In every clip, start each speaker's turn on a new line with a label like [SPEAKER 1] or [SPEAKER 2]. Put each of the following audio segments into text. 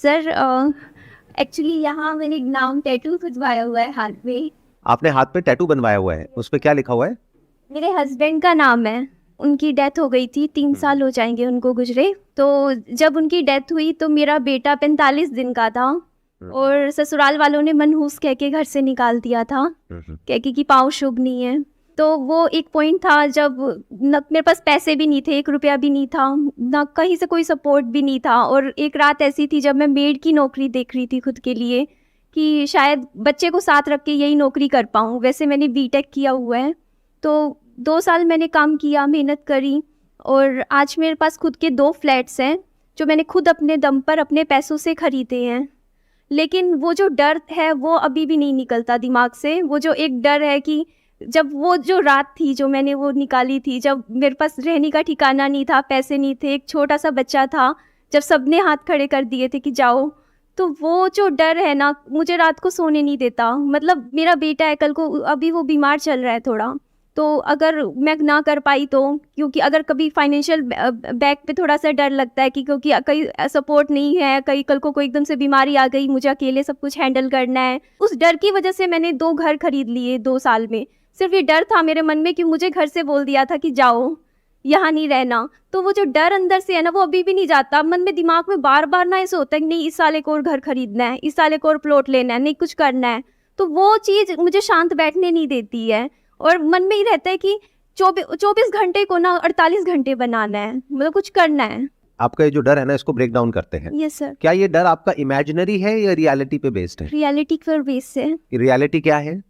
[SPEAKER 1] Sir actually यहाँ मैंने एक नाम टैटू खुजवाया हुआ है हाथ में।
[SPEAKER 2] आपने हाथ पे टैटू बनवाया हुआ है, उस पे क्या लिखा हुआ है?
[SPEAKER 1] मेरे हस्बैंड का नाम है। उनकी डेथ हो गई थी, 3 साल हो जाएंगे उनको गुजरे। तो जब उनकी डेथ हुई तो मेरा बेटा 45 दिन का था और ससुराल वालों ने मनहूस कह के घर से निकाल दिया था, कह के कि पाँव शुभ नहीं है। तो वो एक पॉइंट था जब न मेरे पास पैसे भी नहीं थे, 1 रुपया भी नहीं था, ना कहीं से कोई सपोर्ट भी नहीं था। और एक रात ऐसी थी जब मैं मेड की नौकरी देख रही थी खुद के लिए कि शायद बच्चे को साथ रख के यही नौकरी कर पाऊँ। वैसे मैंने बीटेक किया हुआ है, तो 2 साल मैंने काम किया, मेहनत करी और आज मेरे पास खुद के 2 फ्लैट्स हैं जो मैंने खुद अपने दम पर अपने पैसों से खरीदे हैं। लेकिन वो जो डर है वो अभी भी नहीं निकलता दिमाग से। वो जो एक डर है कि जब वो जो रात थी जो मैंने वो निकाली थी, जब मेरे पास रहने का ठिकाना नहीं था, पैसे नहीं थे, एक छोटा सा बच्चा था, जब सबने हाथ खड़े कर दिए थे कि जाओ, तो वो जो डर है ना मुझे रात को सोने नहीं देता। मतलब मेरा बेटा है, कल को अभी वो बीमार चल रहा है थोड़ा, तो अगर मैं ना कर पाई तो, क्योंकि अगर कभी फाइनेंशियल बैक पे थोड़ा सा डर लगता है कि क्योंकि कहीं सपोर्ट नहीं है, कहीं कल को कोई एकदम से बीमारी आ गई, मुझे अकेले सब कुछ हैंडल करना है। उस डर की वजह से मैंने 2 घर खरीद लिए 2 साल में। सिर्फ ये डर था मेरे मन में कि मुझे घर से बोल दिया था कि जाओ, यहाँ नहीं रहना। तो वो जो डर अंदर से है ना वो अभी भी नहीं जाता। मन में दिमाग में बार बार ना ऐसे होता है कि नहीं इस साल एक और घर खरीदना है, इस साल एक और प्लॉट लेना है, नहीं कुछ करना है। तो वो चीज़ मुझे शांत बैठने नहीं देती है और मन में ही रहता है कि 24 घंटे को ना 48 घंटे बनाना है, मतलब कुछ करना है।
[SPEAKER 2] आपका ये जो डर है ना, इसको ब्रेक डाउन करते हैं।
[SPEAKER 1] Yes sir.
[SPEAKER 2] क्या ये डर आपका इमेजिनरी है या रियलिटी पे बेस्ड है?
[SPEAKER 1] रियलिटी पर बेस से।
[SPEAKER 2] रियलिटी क्या है?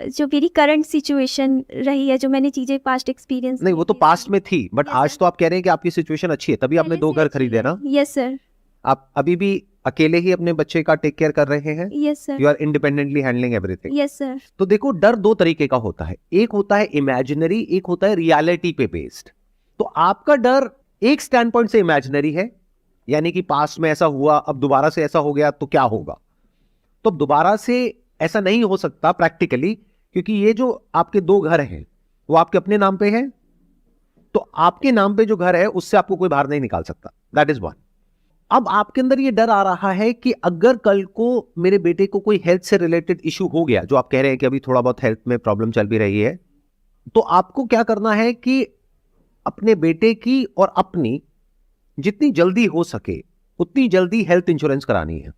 [SPEAKER 1] जो मेरी करंट सिचुएशन रही है, जो मैंने चीज़ें पास्ट एक्सपीरियंस
[SPEAKER 2] नहीं, वो तो पास्ट में थी, बट
[SPEAKER 1] Yes,
[SPEAKER 2] आज
[SPEAKER 1] sir.
[SPEAKER 2] तो आप कह रहे हैं कि आपकी सिचुएशन अच्छी है, तभी आपने 2 घर खरीदे ना।
[SPEAKER 1] Yes sir.
[SPEAKER 2] आप अभी भी अकेले ही अपने बच्चे का टेक केयर कर रहे हैं?
[SPEAKER 1] Yes sir.
[SPEAKER 2] You are independently handling everything?
[SPEAKER 1] Yes sir.
[SPEAKER 2] तो देखो, डर 2 तरीके का होता है, एक होता है इमेजिनरी, एक होता है रियलिटी पे बेस्ड। तो आपका डर एक स्टैंड पॉइंट से इमेजिनरी है, यानी कि पास्ट में ऐसा हुआ, अब दोबारा से ऐसा हो गया तो क्या होगा। तो दोबारा से ऐसा नहीं हो सकता प्रैक्टिकली, क्योंकि ये जो आपके 2 घर हैं वो आपके अपने नाम पे हैं। तो आपके नाम पे जो घर है उससे आपको कोई बाहर नहीं निकाल सकता, दैट इज वन। अब आपके अंदर ये डर आ रहा है कि अगर कल को मेरे बेटे को कोई हेल्थ से रिलेटेड इशू हो गया, जो आप कह रहे हैं कि अभी थोड़ा बहुत हेल्थ में प्रॉब्लम चल भी रही है, तो आपको क्या करना है कि अपने बेटे की और अपनी जितनी जल्दी हो सके उतनी जल्दी हेल्थ इंश्योरेंस करानी है।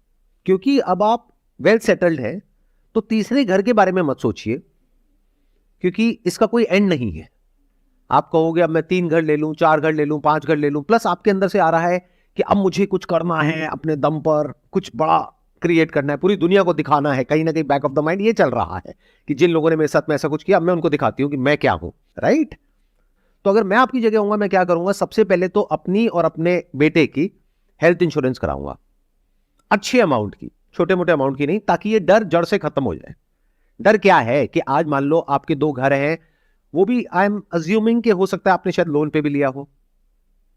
[SPEAKER 2] क्योंकि अब आप वेल सेटल्ड है, तो तीसरे घर के बारे में मत सोचिए, क्योंकि इसका कोई एंड नहीं है। आप कहोगे अब मैं 3 घर ले लूं, 4 घर ले लूं, 5 घर ले लूं, प्लस आपके अंदर से आ रहा है कि अब मुझे कुछ करना है, अपने दम पर कुछ बड़ा क्रिएट करना है, पूरी दुनिया को दिखाना है। कहीं ना कहीं बैक ऑफ द माइंड ये चल रहा है कि जिन लोगों ने मेरे साथ में ऐसा कुछ किया, अब मैं उनको दिखाती हूं कि मैं क्या हूं, राइट। तो अगर मैं आपकी जगह होऊंगा, मैं क्या करूंगा, सबसे पहले तो अपनी और अपने बेटे की हेल्थ इंश्योरेंस कराऊंगा, अच्छे अमाउंट की, छोटे मोटे अमाउंट की नहीं, ताकि ये डर जड़ से खत्म हो जाए। डर क्या है कि आज मान लो आपके 2 घर हैं, वो भी आई एम अज्यूमिंग कि हो सकता है आपने शायद लोन पे भी लिया हो।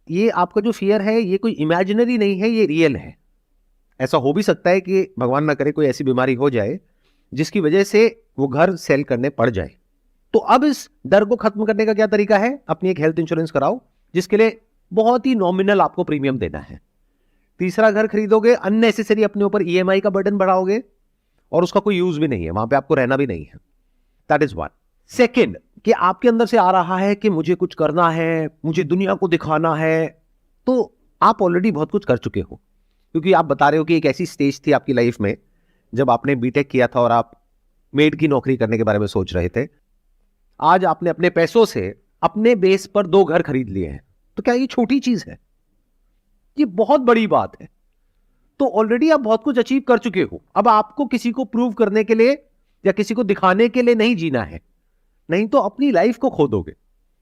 [SPEAKER 2] ये आपका जो फियर है ये कोई इमेजिनरी नहीं है, ये रियल है। ऐसा हो भी सकता है कि भगवान ना करे कोई ऐसी बीमारी हो जाए जिसकी वजह से वो घर सेल करने पड़ जाए। तो अब इस डर को खत्म करने का क्या तरीका है? अपनी एक हेल्थ इंश्योरेंस कराओ, जिसके लिए बहुत ही नॉमिनल आपको प्रीमियम देना है। तीसरा घर खरीदोगे, अननेसेसरी अपने ऊपर ईएमआई का बर्डन बढ़ाओगे और उसका कोई यूज भी नहीं है, वहां पे आपको रहना भी नहीं है। That is one. सेकेंड, कि आपके अंदर से आ रहा है कि मुझे कुछ करना है, मुझे दुनिया को दिखाना है। तो आप ऑलरेडी बहुत कुछ कर चुके हो, क्योंकि आप बता रहे हो कि एक ऐसी स्टेज थी आपकी लाइफ में जब आपने बीटेक किया था और आप मेड की नौकरी करने के बारे में सोच रहे थे। आज आपने अपने पैसों से अपने बेस पर 2 घर खरीद लिए हैं। तो क्या ये छोटी चीज है? ये बहुत बड़ी बात है। तो ऑलरेडी आप बहुत कुछ अचीव कर चुके हो। अब आपको किसी को प्रूव करने के लिए या किसी को दिखाने के लिए नहीं जीना है, नहीं तो अपनी लाइफ को खो दोगे।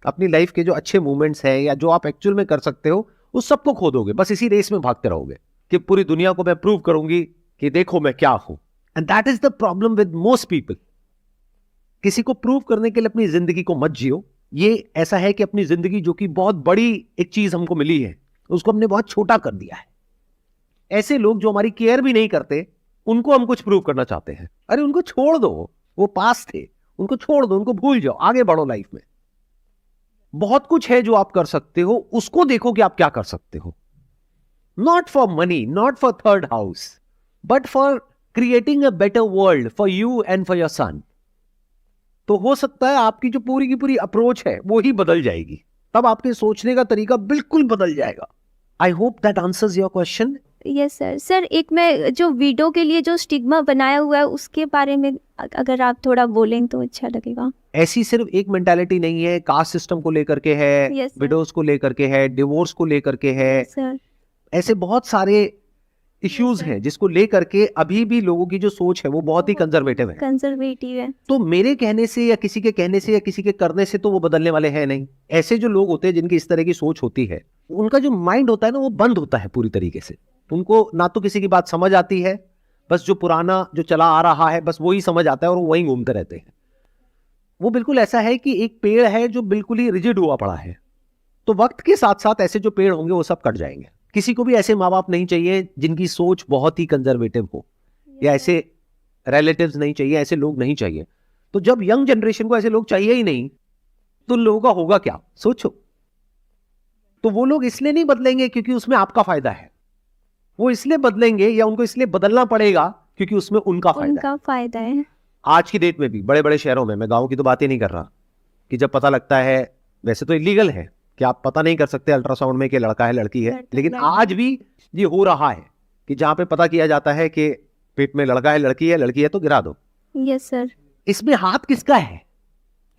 [SPEAKER 2] अपनी लाइफ के जो अच्छे मोमेंट्स हैं या जो आप एक्चुअल में कर सकते हो उस सबको खो दोगे। बस इसी रेस में भागते रहोगे कि पूरी दुनिया को मैं प्रूव करूंगी कि देखो मैं क्या हूं। And that is the problem with most people. किसी को प्रूव करने के लिए अपनी जिंदगी को मत जियो। ये ऐसा है कि अपनी जिंदगी, जो कि बहुत बड़ी एक चीज हमको मिली है, उसको हमने बहुत छोटा कर दिया है। ऐसे लोग जो हमारी केयर भी नहीं करते, उनको हम कुछ प्रूव करना चाहते हैं। अरे उनको छोड़ दो, वो पास थे, उनको छोड़ दो, उनको भूल जाओ, आगे बढ़ो लाइफ में। बहुत कुछ है जो आप कर सकते हो, उसको देखो कि आप क्या कर सकते हो। not for money, not for third house, but for creating a better world for you and for your son. तो हो सकता है आपकी जो पूरी की पूरी अप्रोच है वो ही बदल जाएगी, तब आपके सोचने का तरीका बिल्कुल बदल जाएगा. I hope that answers your question.
[SPEAKER 1] Yes sir. Sir एक मैं जो विडो के लिए जो स्टिग्मा बनाया हुआ है उसके बारे में अगर आप थोड़ा बोलें तो अच्छा लगेगा.
[SPEAKER 2] ऐसी सिर्फ एक मेंटालिटी नहीं है, कास्ट सिस्टम को लेकर के है,
[SPEAKER 1] Yes, sir.
[SPEAKER 2] विडोज को लेकर के है, डिवोर्स को लेकर के है,
[SPEAKER 1] सर.
[SPEAKER 2] ऐसे बहुत सारे इश्यूज हैं जिसको लेकर के अभी भी लोगों की जो सोच है वो बहुत ही कंजर्वेटिव है.
[SPEAKER 1] कंजर्वेटिव है.
[SPEAKER 2] तो मेरे कहने से या किसी के कहने से या किसी के करने से तो वो बदलने वाले हैं नहीं. ऐसे जो लोग होते हैं जिनकी इस तरह की सोच होती है, उनका जो माइंड होता है ना वो बंद होता है पूरी तरीके से. उनको ना तो किसी की बात समझ आती है, बस जो पुराना जो चला आ रहा है बस वही समझ आता है और वो वहीं घूमते रहते हैं. वो बिल्कुल ऐसा है कि एक पेड़ है जो बिल्कुल ही रिजिड हुआ पड़ा है, तो वक्त के साथ साथ ऐसे जो पेड़ होंगे वो सब कट जाएंगे. किसी को भी ऐसे माँ बाप नहीं चाहिए जिनकी सोच बहुत ही कंजर्वेटिव हो, या ऐसे रिलेटिव्स नहीं चाहिए, ऐसे लोग नहीं चाहिए. तो जब यंग जनरेशन को ऐसे लोग चाहिए ही नहीं तो उन लोगों का होगा क्या, सोचो. तो वो लोग इसलिए नहीं बदलेंगे क्योंकि उसमें आपका फायदा है, वो इसलिए बदलेंगे या उनको इसलिए बदलना पड़ेगा क्योंकि उसमें उनका फायदा है.
[SPEAKER 1] उनका फायदा है.
[SPEAKER 2] आज की डेट में भी बड़े बड़े शहरों में, मैं गांव की तो बात ही नहीं कर रहा, कि जब पता लगता है, वैसे तो इलीगल है कि आप पता नहीं कर सकते अल्ट्रासाउंड में कि लड़का है लड़की है, लेकिन आज भी ये हो रहा है कि जहां पे पता किया जाता है कि पेट में लड़का है लड़की है तो गिरा दो.
[SPEAKER 1] Yes sir.
[SPEAKER 2] इसमें हाथ किसका है?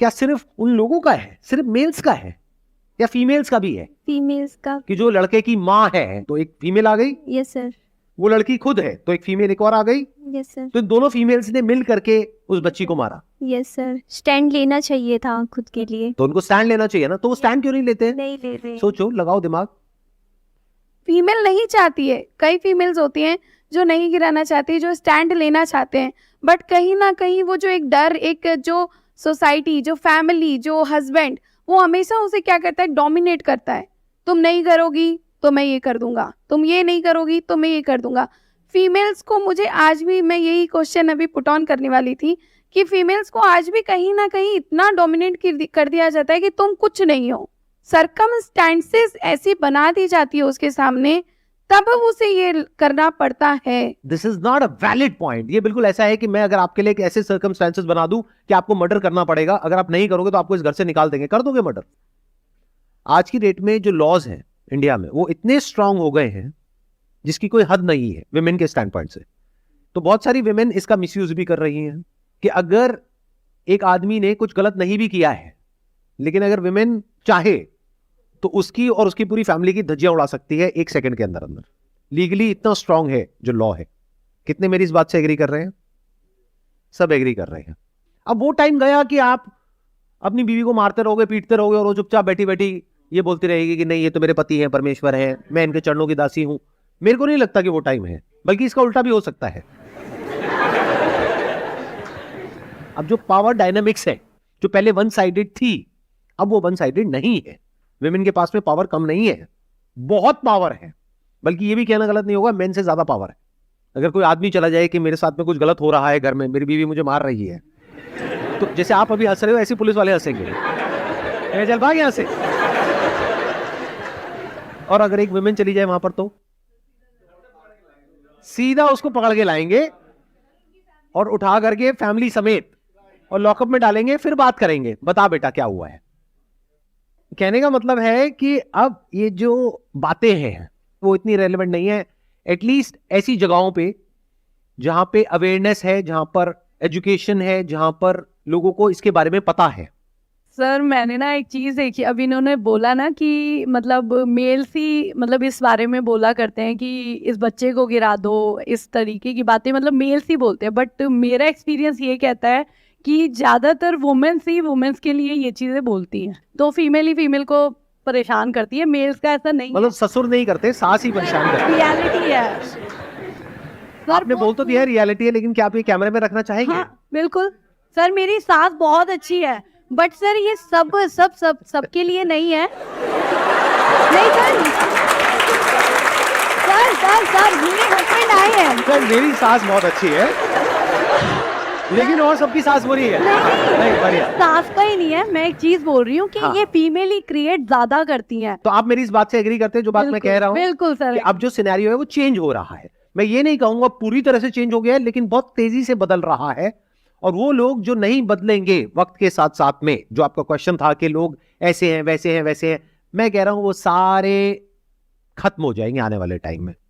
[SPEAKER 2] क्या सिर्फ उन लोगों का है, सिर्फ मेल्स का है, या फीमेल्स का भी है?
[SPEAKER 1] फीमेल्स का.
[SPEAKER 2] कि जो लड़के की माँ है तो एक फीमेल आ गई,
[SPEAKER 1] यस सर.
[SPEAKER 2] वो लड़की खुद है तो एक फीमेल एक और आ गई,
[SPEAKER 1] यस सर.
[SPEAKER 2] तो दोनों फीमेल्स ने मिल करके उस बच्ची को मारा.
[SPEAKER 1] Yes sir. स्टैंड लेना चाहिए था खुद के लिए.
[SPEAKER 2] तो उनको स्टैंड लेना चाहिए ना, तो वो स्टैंड क्यों नहीं लेते?
[SPEAKER 1] नहीं ले रहे.
[SPEAKER 2] सोचो, लगाओ दिमाग.
[SPEAKER 3] फीमेल नहीं चाहती है, कई फीमेल्स होती हैं जो नहीं गिराना चाहती, जो स्टैंड लेना चाहते हैं, बट कहीं ना कहीं वो जो एक डर, एक जो सोसाइटी, जो फैमिली, जो हस्बैंड, वो हमेशा उसे क्या करता है, डोमिनेट करता है. तुम नहीं करोगी तो मैं ये कर दूंगा, तुम ये नहीं करोगी तो मैं ये कर दूंगा. फीमेल्स को, मुझे आज भी, मैं यही क्वेश्चन अभी पुट ऑन करने वाली थी कि फीमेल्स को आज भी कहीं ना कहीं इतना डोमिनेट कर दिया जाता है कि तुम कुछ नहीं हो. सर्कमस्टेंसेस ऐसी बना दी जाती है उसके सामने, तब उसे ये करना पड़ता है.
[SPEAKER 2] This is not a valid point. ये बिल्कुल ऐसा है कि मैं अगर आपके लिए एक ऐसे सर्कमस्टेंसेस बना दूं कि आपको मर्डर करना पड़ेगा, अगर आप नहीं करोगे तो आपको इस घर से निकाल देंगे, कर दोगे मर्डर? आज की डेट में जो लॉज हैं इंडिया में वो इतने स्ट्रांग हो गए हैं जिसकी कोई हद नहीं है विमेन के स्टैंड पॉइंट से. तो बहुत सारी विमेन इसका मिसयूज भी कर रही हैं कि अगर एक आदमी ने कुछ गलत नहीं भी किया है, लेकिन अगर विमेन चाहे तो उसकी और उसकी पूरी फैमिली की धज्जियां उड़ा सकती है एक सेकंड के अंदर अंदर. लीगली इतना स्ट्रांग है जो लॉ है. कितने मेरी इस बात से एग्री कर रहे हैं? सब एग्री कर रहे हैं. अब वो टाइम गया कि आप अपनी बीवी को मारते रहोगे, पीटते रहोगे और वो चुपचाप बैठी बैठी ये बोलती रहेगी कि नहीं ये तो मेरे पति हैं, परमेश्वर हैं, मैं इनके चरणों की दासी हूं. मेरे को नहीं लगता कि वो टाइम है, बल्कि इसका उल्टा भी हो सकता है. अब जो पावर डायनामिक्स है जो पहले वन साइडेड थी, अब वो वन साइडेड नहीं है. विमेन के पास में पावर कम नहीं है, बहुत पावर है. बल्कि ये भी कहना गलत नहीं होगा, मेन से ज्यादा पावर है. अगर कोई आदमी चला जाए कि मेरे साथ में कुछ गलत हो रहा है घर में, मेरी बीवी मुझे मार रही है, तो जैसे आप अभी हंस रहे हो ऐसे पुलिस वाले हंसेंगे, चल भाग यहां से. और अगर एक विमेन चली जाए वहां पर तो सीधा उसको पकड़ के लाएंगे और उठा करके फैमिली समेत और लॉकअप में डालेंगे, फिर बात करेंगे, बता बेटा क्या हुआ है. कहने का मतलब है कि अब ये जो बातें हैं वो इतनी रेलेवेंट नहीं है. एटलीस्ट ऐसी जगहों पे जहां पे अवेयरनेस है, जहां पर एजुकेशन है, जहां पर लोगों को इसके बारे में पता है.
[SPEAKER 3] सर मैंने ना एक चीज़ देखी, अभी इन्होंने बोला ना कि मतलब मेल्स ही मतलब इस बारे में बोला करते हैं कि इस बच्चे को गिरा दो, इस तरीके की बातें मतलब मेल्स ही बोलते हैं. बट मेरा एक्सपीरियंस ये कहता है कि ज़्यादातर वुमेन्स ही वुमेन्स के लिए ये चीज़ें बोलती हैं, तो फीमेल ही फीमेल को परेशान करती है. मेल्स का ऐसा नहीं,
[SPEAKER 2] मतलब ससुर नहीं करते, सास ही परेशान करते.
[SPEAKER 3] रियलिटी है.
[SPEAKER 2] आपने बोल तो दिया रियलिटी है, लेकिन क्या आप ये कैमरे में रखना चाहेंगे?
[SPEAKER 3] हाँ बिल्कुल सर, मेरी सास बहुत अच्छी है, बट सर ये सबके लिए नहीं है. नहीं सर मेरे हस्बैंड आए हैं.
[SPEAKER 2] सर मेरी सास बहुत अच्छी है, लेकिन और सबकी सास बुरी है। नहीं, बढ़िया।
[SPEAKER 4] सास का ही नहीं है, मैं एक चीज बोल रही हूँ कि
[SPEAKER 2] हाँ।
[SPEAKER 4] ये फीमेल ही क्रिएट ज्यादा करती हैं।
[SPEAKER 2] तो आप मेरी इस बात से एग्री करते हैं जो बात मैं कह रहा हूँ
[SPEAKER 4] बिल्कुल सर।
[SPEAKER 2] कि अब जो सिनेरियो है वो चेंज हो रहा है। मैं ये नहीं कहूंगा पूरी तरह से चेंज हो गया है, लेकिन बहुत तेजी से बदल रहा है। और वो लोग जो नहीं बदलेंगे वक्त के साथ साथ में, जो आपका क्वेश्चन था कि लोग ऐसे हैं वैसे हैं वैसे हैं, मैं कह रहा हूं वो सारे खत्म हो जाएंगे आने वाले टाइम में।